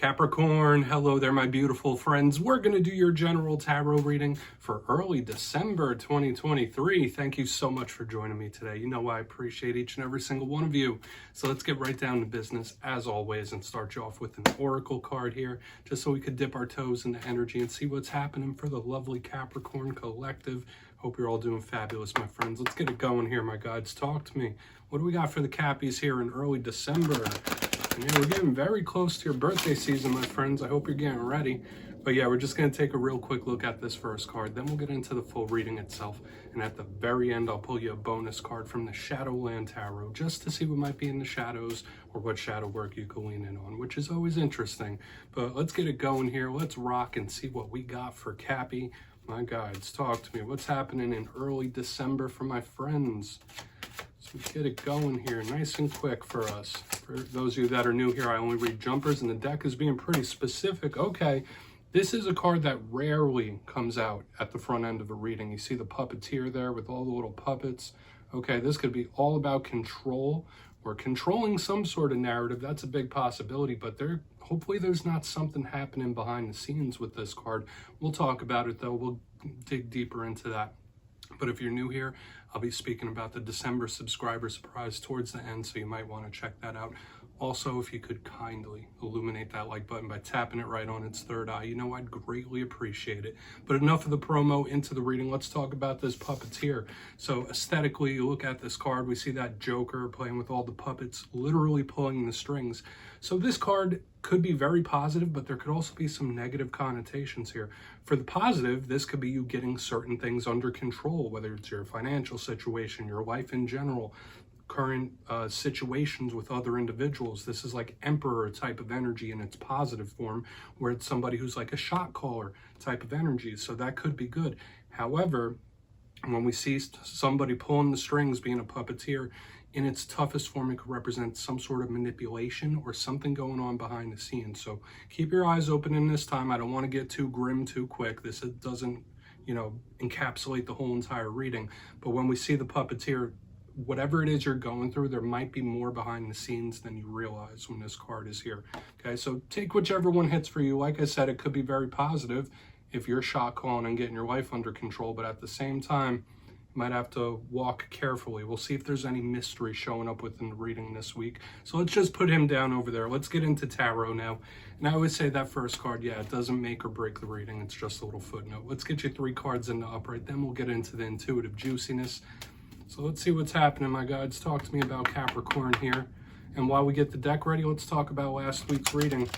Capricorn, hello there, my beautiful friends. We're going to do your general tarot reading for early December 2023. Thank you so much for joining me today. You know I appreciate each and every single one of you. So let's get right down to business, as always, and start you off with an oracle card here, just so we could dip our toes into energy and see what's happening for the lovely Capricorn collective. Hope you're all doing fabulous, my friends. Let's get it going here, my guides. Talk to me. What do we got for the Cappies here in early December? And yeah, we're getting very close to your birthday season, my friends. I hope you're getting ready. But yeah, we're just going to take a real quick look at this first card. Then we'll get into the full reading itself. And at the very end, I'll pull you a bonus card from the Shadowland Tarot, just to see what might be in the shadows or what shadow work you can lean in on, which is always interesting. But let's get it going here. Let's rock and see what we got for Cappy. My guides, talk to me. What's happening in early December for my friends? So get it going here, nice and quick for us. For those of you that are new here, I only read jumpers, and the deck is being pretty specific. Okay, this is a card that rarely comes out at the front end of a reading. You see the Puppeteer there with all the little puppets. Okay, this could be all about control or controlling some sort of narrative. That's a big possibility, but hopefully there's not something happening behind the scenes with this card. We'll talk about it though. We'll dig deeper into that. But if you're new here, I'll be speaking about the December subscriber surprise towards the end, so you might want to check that out. Also, if you could kindly illuminate that like button by tapping it right on its third eye, you know I'd greatly appreciate it. But enough of the promo, into the reading. Let's talk about this Puppeteer. So aesthetically, you look at this card, we see that Joker playing with all the puppets, literally pulling the strings. So this card could be very positive, but there could also be some negative connotations here. For the positive, this could be you getting certain things under control, whether it's your financial situation, your life in general, current situations with other individuals. This is like Emperor type of energy in its positive form, where it's somebody who's like a shot caller type of energy. So that could be good. However, when we see somebody pulling the strings, being a puppeteer, in its toughest form, it could represent some sort of manipulation or something going on behind the scenes. So keep your eyes open in this time. I don't want to get too grim too quick. This doesn't, encapsulate the whole entire reading. But when we see the puppeteer, whatever it is you're going through, there might be more behind the scenes than you realize when this card is here. Okay, so take whichever one hits for you. Like I said, it could be very positive if you're shot calling and getting your life under control, but at the same time, you might have to walk carefully. We'll see if there's any mystery showing up within the reading this week. So let's just put him down over there. Let's get into tarot now. And I always say that first card, yeah, it doesn't make or break the reading. It's just a little footnote. Let's get you 3 cards in the upright. Then we'll get into the intuitive juiciness. So let's see what's happening, my guides. Talk to me about Capricorn here. And while we get the deck ready, let's talk about last week's reading.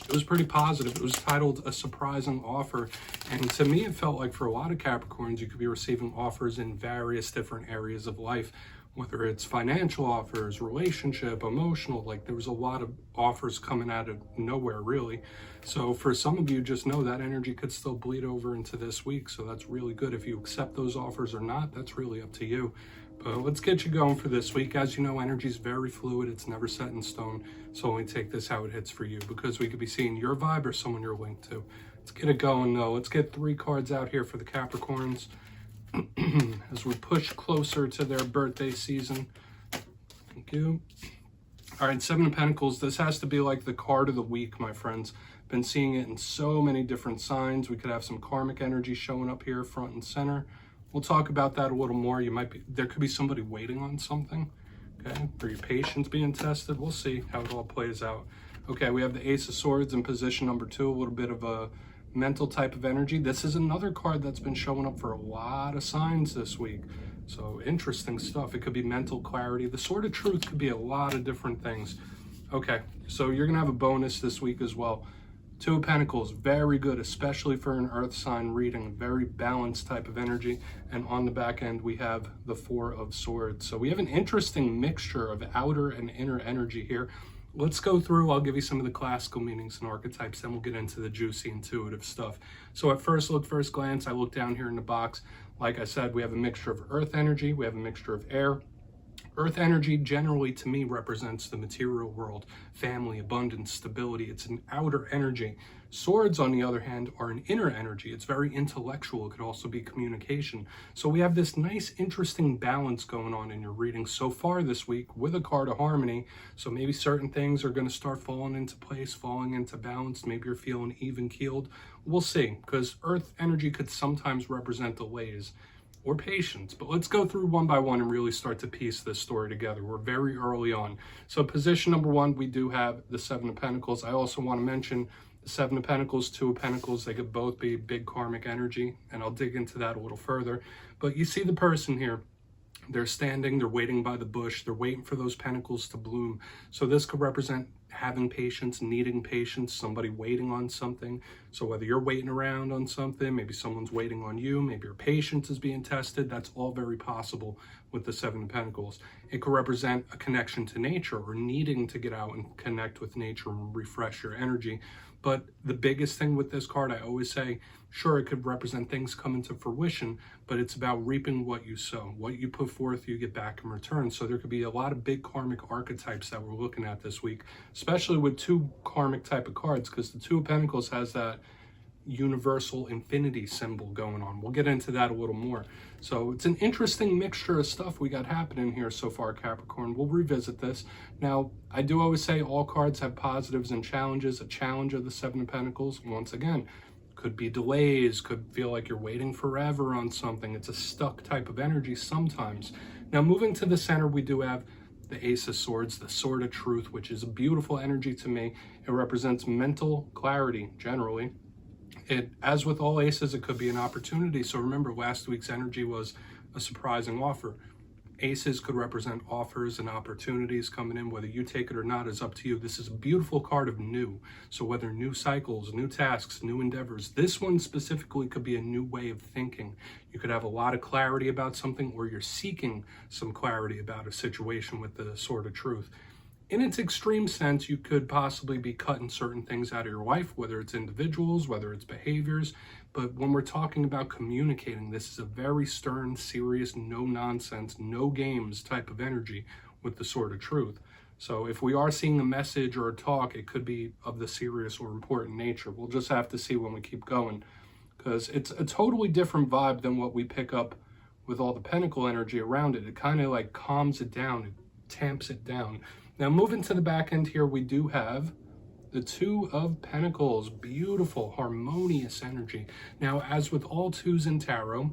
It was pretty positive. It was titled A Surprising Offer. And to me, it felt like for a lot of Capricorns, you could be receiving offers in various different areas of life, whether it's financial offers, relationship, emotional. Like there was a lot of offers coming out of nowhere, really. So for some of you, just know that energy could still bleed over into this week. So that's really good. If you accept those offers or not, that's really up to you. But let's get you going for this week. As you know, energy is very fluid. It's never set in stone. So only take this how it hits for you, because we could be seeing your vibe or someone you're linked to. Let's get it going though. Let's get 3 cards out here for the Capricorns as we push closer to their birthday season. Thank you. All right, 7 of Pentacles. This has to be like the card of the week, my friends. Been seeing it in so many different signs. We could have some karmic energy showing up here front and center. We'll talk about that a little more. There could be somebody waiting on something, okay? Or your patience being tested. We'll see how it all plays out. Okay, we have the Ace of Swords in position number 2, a little bit of a mental type of energy. This is another card that's been showing up for a lot of signs this week. So interesting stuff. It could be mental clarity. The Sword of Truth could be a lot of different things. Okay, so you're gonna have a bonus this week as well. 2 of Pentacles, very good, especially for an earth sign reading, very balanced type of energy. And on the back end, we have the 4 of Swords. So we have an interesting mixture of outer and inner energy here. Let's go through. I'll give you some of the classical meanings and archetypes, then we'll get into the juicy intuitive stuff. So at first glance, I look down here in the box. Like I said, we have a mixture of earth energy, we have a mixture of air, Earth energy generally to me represents the material world, family, abundance, stability. It's an outer energy. Swords, on the other hand, are an inner energy. It's very intellectual. It could also be communication. So we have this nice, interesting balance going on in your reading so far this week with a card of harmony. So maybe certain things are going to start falling into place, falling into balance. Maybe you're feeling even keeled. We'll see, because Earth energy could sometimes represent delays or patience. But let's go through one by one and really start to piece this story together. We're very early on. So position number one, we do have the Seven of Pentacles. I also want to mention the Seven of Pentacles, Two of Pentacles. They could both be big karmic energy, and I'll dig into that a little further. But you see the person here. They're standing, they're waiting by the bush, they're waiting for those pentacles to bloom. So this could represent having patience, needing patience, somebody waiting on something. So whether you're waiting around on something, maybe someone's waiting on you, maybe your patience is being tested, that's all very possible with the Seven of Pentacles. It could represent a connection to nature or needing to get out and connect with nature and refresh your energy. But the biggest thing with this card, I always say, sure, it could represent things coming to fruition, but it's about reaping what you sow. What you put forth, you get back in return. So there could be a lot of big karmic archetypes that we're looking at this week, especially with two karmic type of cards, because the Two of Pentacles has that universal infinity symbol going on. We'll get into that a little more. So it's an interesting mixture of stuff we got happening here so far, Capricorn. We'll revisit this. Now, I do always say all cards have positives and challenges. A challenge of the Seven of Pentacles, once again, could be delays, could feel like you're waiting forever on something. It's a stuck type of energy sometimes. Now, moving to the center, we do have the Ace of Swords, the Sword of Truth, which is a beautiful energy to me. It represents mental clarity, generally. As with all aces, it could be an opportunity. So remember, last week's energy was a surprising offer. Aces could represent offers and opportunities coming in. Whether you take it or not is up to you. This is a beautiful card of new. So whether new cycles, new tasks, new endeavors, this one specifically could be a new way of thinking. You could have a lot of clarity about something, or you're seeking some clarity about a situation with the Sword of Truth. In its extreme sense, you could possibly be cutting certain things out of your life, whether it's individuals, whether it's behaviors. But when we're talking about communicating, this is a very stern, serious, no nonsense, no games type of energy with the Sword of Truth. So if we are seeing a message or a talk, it could be of the serious or important nature. We'll just have to see when we keep going, because it's a totally different vibe than what we pick up with all the pentacle energy around it. It kind of like calms it down, it tamps it down. Now, moving to the back end here, we do have the Two of Pentacles. Beautiful, harmonious energy. Now, as with all twos in tarot,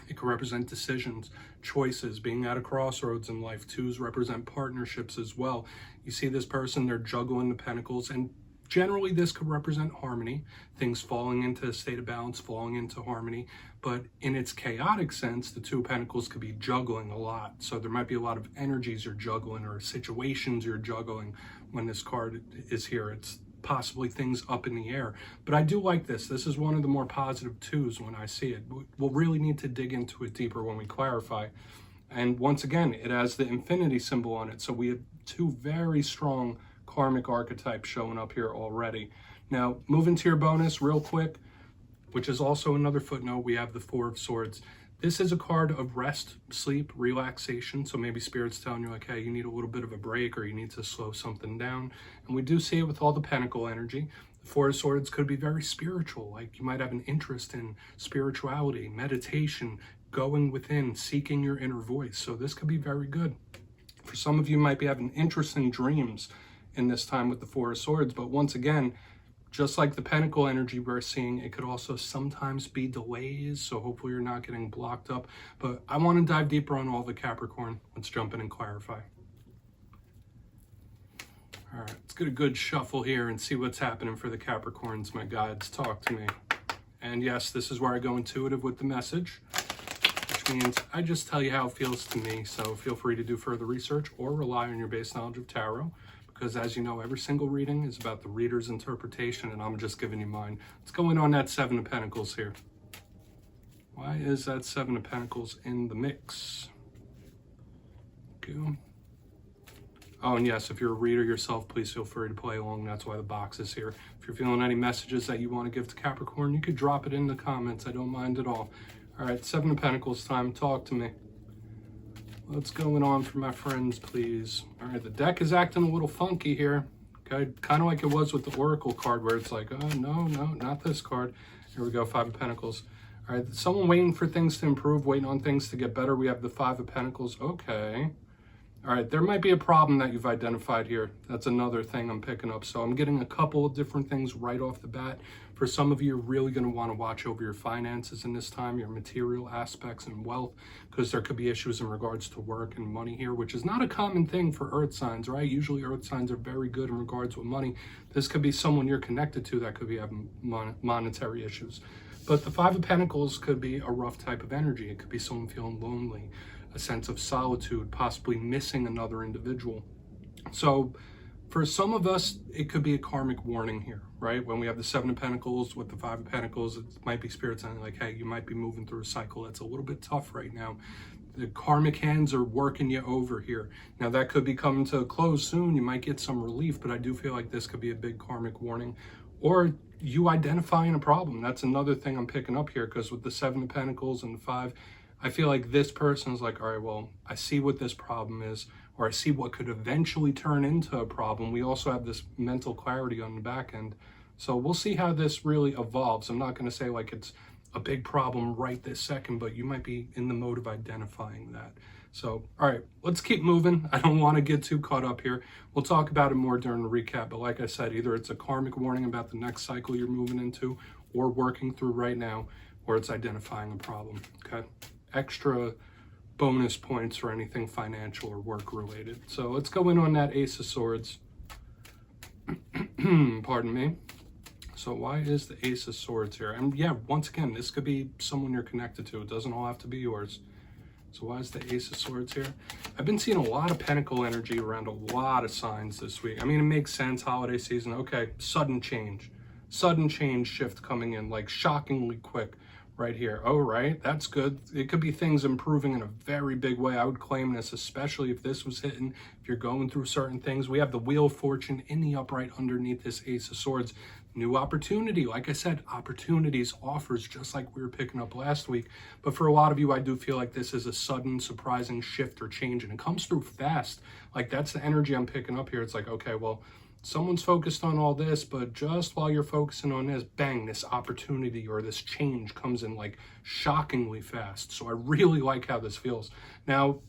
it can represent decisions, choices, being at a crossroads in life. Twos represent partnerships as well. You see this person, they're juggling the pentacles, and generally this could represent harmony, things falling into a state of balance, falling into harmony. But in its chaotic sense, the Two of Pentacles could be juggling a lot. So there might be a lot of energies you're juggling or situations you're juggling when this card is here. It's possibly things up in the air. But I do like this. This is one of the more positive twos when I see it. We'll really need to dig into it deeper when we clarify. And once again, it has the infinity symbol on it. So we have two very strong karmic archetypes showing up here already. Now, moving to your bonus real quick, which is also another footnote, we have the Four of Swords. This is a card of rest, sleep, relaxation. So maybe Spirit's telling you like, hey, you need a little bit of a break, or you need to slow something down. And we do see it with all the pentacle energy. The Four of Swords could be very spiritual. Like you might have an interest in spirituality, meditation, going within, seeking your inner voice. So this could be very good. For some of you might be having interesting dreams in this time with the Four of Swords. But once again, just like the pentacle energy we're seeing, it could also sometimes be delays. So hopefully you're not getting blocked up. But I want to dive deeper on all the Capricorn. Let's jump in and clarify. All right, let's get a good shuffle here and see what's happening for the Capricorns. My guides, talk to me. And yes, this is where I go intuitive with the message, which means I just tell you how it feels to me. So feel free to do further research or rely on your base knowledge of tarot. Because as you know, every single reading is about the reader's interpretation, and I'm just giving you mine. Let's go in on that Seven of Pentacles here. Why is that Seven of Pentacles in the mix? Okay. Oh, and yes, if you're a reader yourself, please feel free to play along. That's why the box is here. If you're feeling any messages that you want to give to Capricorn, you could drop it in the comments. I don't mind at all. All right, Seven of Pentacles time. Talk to me. What's going on for my friends, please? All right, the deck is acting a little funky here. Okay, kind of like it was with the Oracle card where it's like, oh, no, not this card. Here we go, Five of Pentacles. All right, someone waiting for things to improve, waiting on things to get better. We have the Five of Pentacles. Okay. All right, there might be a problem that you've identified here. That's another thing I'm picking up. So I'm getting a couple of different things right off the bat. For some of you, you're really going to want to watch over your finances in this time, your material aspects and wealth, because there could be issues in regards to work and money here, which is not a common thing for earth signs, right? Usually earth signs are very good in regards with money. This could be someone you're connected to that could be having monetary issues. But the Five of Pentacles could be a rough type of energy. It could be someone feeling lonely, a sense of solitude, possibly missing another individual. So for some of us, it could be a karmic warning here, right? When we have the Seven of Pentacles with the Five of Pentacles, it might be spirit saying like, hey, you might be moving through a cycle that's a little bit tough right now. The karmic hands are working you over here. Now that could be coming to a close soon. You might get some relief, but I do feel like this could be a big karmic warning. Or you identifying a problem. That's another thing I'm picking up here, because with the Seven of Pentacles and the Five, I feel like this person's like, all right, well, I see what this problem is, or I see what could eventually turn into a problem. We also have this mental clarity on the back end. So we'll see how this really evolves. I'm not going to say like it's a big problem right this second, but you might be in the mode of identifying that. So, all right, let's keep moving. I don't want to get too caught up here. We'll talk about it more during the recap. But like I said, either it's a karmic warning about the next cycle you're moving into or working through right now, or it's identifying a problem, okay? Extra bonus points for anything financial or work related. So let's go in on that Ace of Swords. Pardon me. So why is the Ace of Swords here? And yeah, once again, this could be someone you're connected to. It doesn't all have to be yours. So why is the Ace of Swords here? I've been seeing a lot of pentacle energy around a lot of signs this week. I mean, it makes sense, holiday season. Okay, sudden change shift coming in, like shockingly quick. Right here. Oh, right. That's good. It could be things improving in a very big way. I would claim this, especially if this was hitting, if you're going through certain things. We have the Wheel of Fortune in the upright underneath this Ace of Swords. New opportunity. Like I said, opportunities, offers, just like we were picking up last week. But for a lot of you, I do feel like this is a sudden, surprising shift or change, and it comes through fast. Like that's the energy I'm picking up here. It's like, okay, well, someone's focused on all this, but just while you're focusing on this, bang, this opportunity or this change comes in like shockingly fast. So I really like how this feels. Now,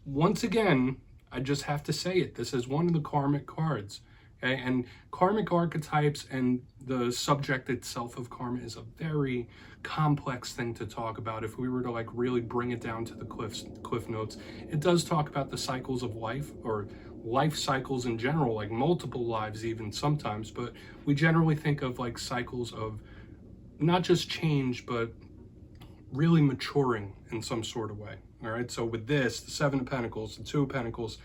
once again, I just have to say it. This is one of the karmic cards. Okay? And karmic archetypes and the subject itself of karma is a very complex thing to talk about. If we were to like really bring it down to the cliff notes, it does talk about the cycles of life, or life cycles in general, like multiple lives even sometimes, but we generally think of like cycles of not just change, but really maturing in some sort of way. All right, so with this, the Seven of Pentacles, the Two of Pentacles,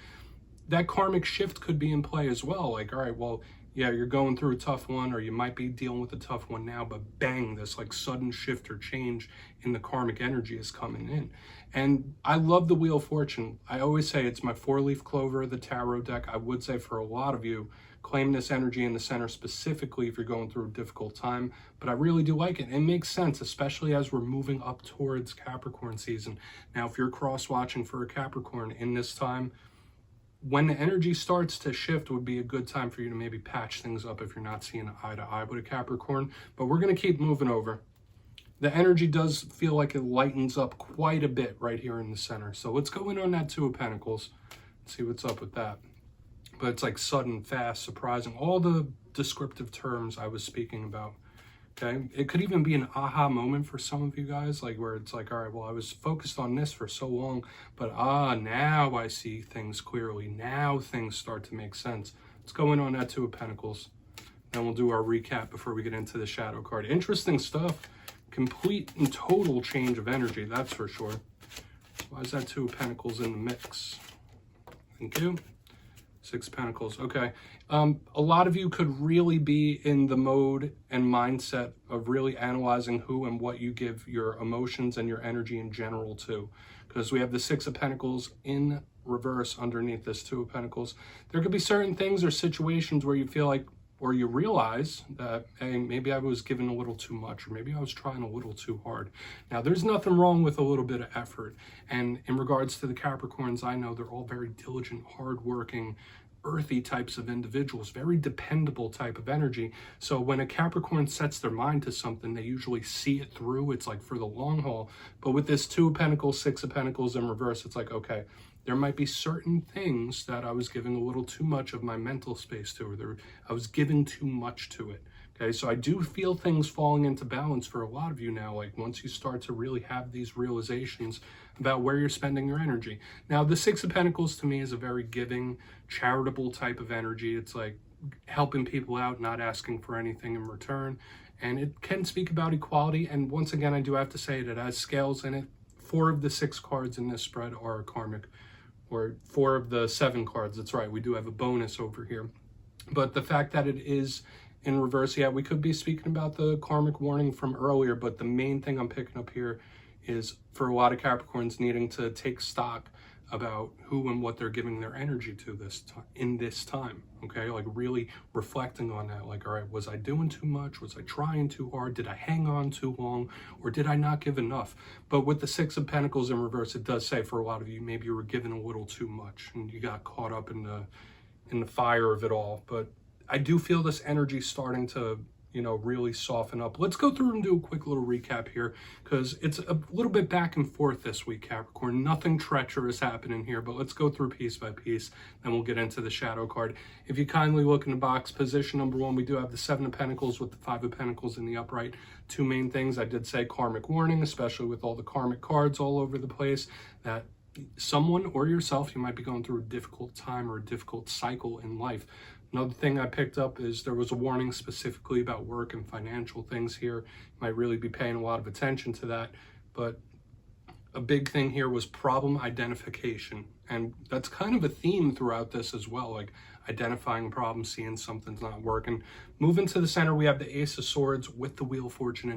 that karmic shift could be in play as well. Like, all right, well, yeah, you're going through a tough one, or you might be dealing with a tough one now, but bang, this like sudden shift or change in the karmic energy is coming in. And I love the Wheel of Fortune. I always say it's my four-leaf clover of the tarot deck. I would say for a lot of you, claim this energy in the center specifically if you're going through a difficult time, but I really do like it. It makes sense, especially as we're moving up towards Capricorn season. Now, if you're cross-watching for a Capricorn in this time, when the energy starts to shift would be a good time for you to maybe patch things up if you're not seeing eye to eye with a Capricorn, but we're going to keep moving over. The energy does feel like it lightens up quite a bit right here in the center. So let's go in on that Two of Pentacles and see what's up with that. But it's like sudden, fast, surprising, all the descriptive terms I was speaking about. Okay, it could even be an aha moment for some of you guys, like where it's like, all right, well, I was focused on this for so long, but now I see things clearly. Now things start to make sense. Let's go in on that Two of Pentacles. Then we'll do our recap before we get into the shadow card. Interesting stuff. Complete and total change of energy, that's for sure. Why is that Two of Pentacles in the mix? Thank you. Six of Pentacles. Okay. A lot of you could really be in the mode and mindset of really analyzing who and what you give your emotions and your energy in general to. Because we have the Six of Pentacles in reverse underneath this Two of Pentacles. There could be certain things or situations where you feel like or you realize that, hey, maybe I was given a little too much, or maybe I was trying a little too hard. Now, there's nothing wrong with a little bit of effort. And in regards to the Capricorns, I know they're all very diligent, hardworking, earthy types of individuals, very dependable type of energy. So when a Capricorn sets their mind to something, they usually see it through. It's like for the long haul. But with this 2 of Pentacles, 6 of Pentacles in reverse, it's like, okay, there might be certain things that I was giving a little too much of my mental space to, or I was giving too much to it. Okay, so I do feel things falling into balance for a lot of you now, like once you start to really have these realizations about where you're spending your energy. Now, the 6 of Pentacles to me is a very giving, charitable type of energy. It's like helping people out, not asking for anything in return. And it can speak about equality. And once again, I do have to say that it has scales in it. 4 of the 6 cards in this spread are karmic, or 4 of the 7 cards. That's right, we do have a bonus over here. But the fact that it is in reverse, yeah, we could be speaking about the karmic warning from earlier, but the main thing I'm picking up here is for a lot of Capricorns needing to take stock about who and what they're giving their energy to in this time, okay? Like really reflecting on that, like, all right, was I doing too much? Was I trying too hard? Did I hang on too long? Or did I not give enough? But with the 6 of Pentacles in reverse, it does say for a lot of you, maybe you were giving a little too much and you got caught up in the fire of it all. But I do feel this energy starting to, really soften up. Let's go through and do a quick little recap here, because it's a little bit back and forth this week, Capricorn. Nothing treacherous happening here, but let's go through piece by piece, then we'll get into the shadow card. If you kindly look in the box, position number 1, we do have the 7 of Pentacles with the 5 of Pentacles in the upright. 2 main things. I did say karmic warning, especially with all the karmic cards all over the place, that someone or yourself, you might be going through a difficult time or a difficult cycle in life. Another thing I picked up is there was a warning specifically about work and financial things here. You might really be paying a lot of attention to that. But a big thing here was problem identification. And that's kind of a theme throughout this as well, like identifying problems, seeing something's not working. Moving to the center, we have the Ace of Swords with the Wheel of Fortune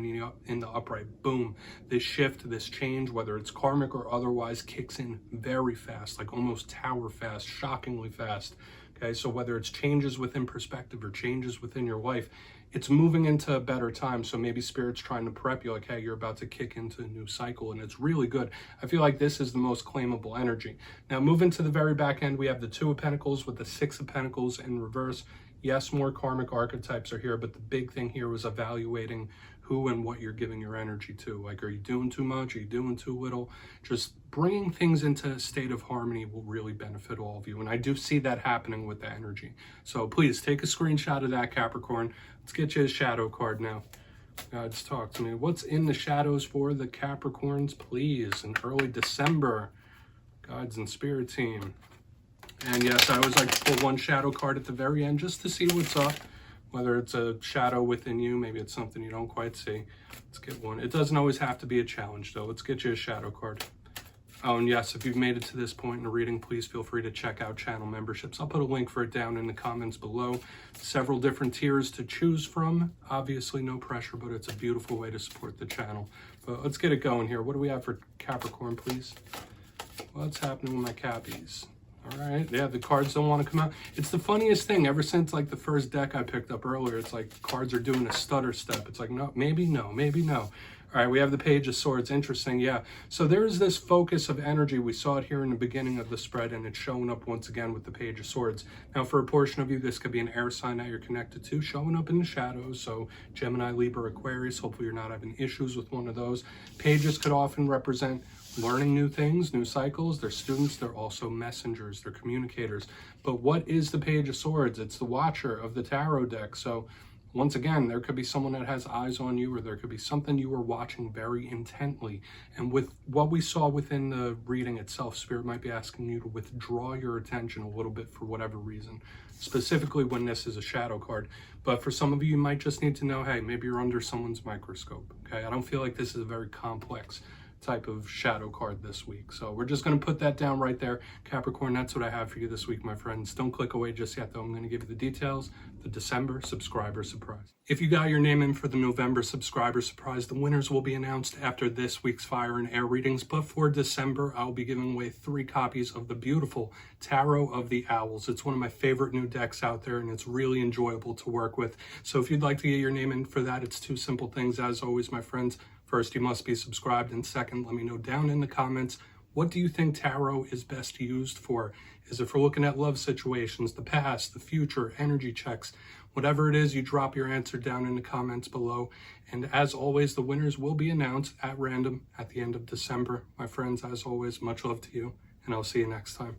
in the upright. Boom. This shift, this change, whether it's karmic or otherwise, kicks in very fast, like almost tower fast, shockingly fast. Okay, so whether it's changes within perspective or changes within your life, it's moving into a better time. So maybe Spirit's trying to prep you, like, hey, you're about to kick into a new cycle, and it's really good. I feel like this is the most claimable energy. Now, moving to the very back end, we have the 2 of Pentacles with the 6 of Pentacles in reverse. Yes, more karmic archetypes are here, but the big thing here was evaluating who and what you're giving your energy to. Like, are you doing too much? Are you doing too little? Just bringing things into a state of harmony will really benefit all of you. And I do see that happening with the energy. So please take a screenshot of that, Capricorn. Let's get you a shadow card now. Guys, talk to me. What's in the shadows for the Capricorns, please, in early December? Guides and Spirit team. And yes, I always like to pull one shadow card at the very end just to see what's up. Whether it's a shadow within you, maybe it's something you don't quite see. Let's get one. It doesn't always have to be a challenge, though. Let's get you a shadow card. Oh, and yes, if you've made it to this point in the reading, please feel free to check out channel memberships. I'll put a link for it down in the comments below. Several different tiers to choose from. Obviously, no pressure, but it's a beautiful way to support the channel. But let's get it going here. What do we have for Capricorn, please? What's happening with my Cappies? All right, yeah, the cards don't want to come out. It's the funniest thing. Ever since like the first deck I picked up earlier, it's like cards are doing a stutter step. It's like, no, maybe no, maybe no. All right, we have the Page of Swords. Interesting, yeah. So there's this focus of energy. We saw it here in the beginning of the spread, and it's showing up once again with the Page of Swords. Now, for a portion of you, this could be an air sign that you're connected to, showing up in the shadows. So Gemini, Libra, Aquarius, hopefully you're not having issues with one of those. Pages could often represent learning new things, new cycles. They're students, they're also messengers, they're communicators. But what is the Page of Swords? It's the watcher of the tarot deck. So once again, there could be someone that has eyes on you, or there could be something you were watching very intently. And with what we saw within the reading itself, Spirit might be asking you to withdraw your attention a little bit for whatever reason, specifically when this is a shadow card. But for some of you, you might just need to know, hey, maybe you're under someone's microscope, okay? I don't feel like this is a very complex type of shadow card this week. So we're just going to put that down right there. Capricorn, that's what I have for you this week, my friends. Don't click away just yet, though. I'm going to give you the details. The December subscriber surprise. If you got your name in for the November subscriber surprise, the winners will be announced after this week's fire and air readings. But for December, I'll be giving away 3 copies of the beautiful Tarot of the Owls. It's one of my favorite new decks out there, and it's really enjoyable to work with. So if you'd like to get your name in for that, it's 2 simple things, as always, my friends. First, you must be subscribed, and second, let me know down in the comments, what do you think tarot is best used for? Is it for looking at love situations, the past, the future, energy checks? Whatever it is, you drop your answer down in the comments below. And as always, the winners will be announced at random at the end of December. My friends, as always, much love to you, and I'll see you next time.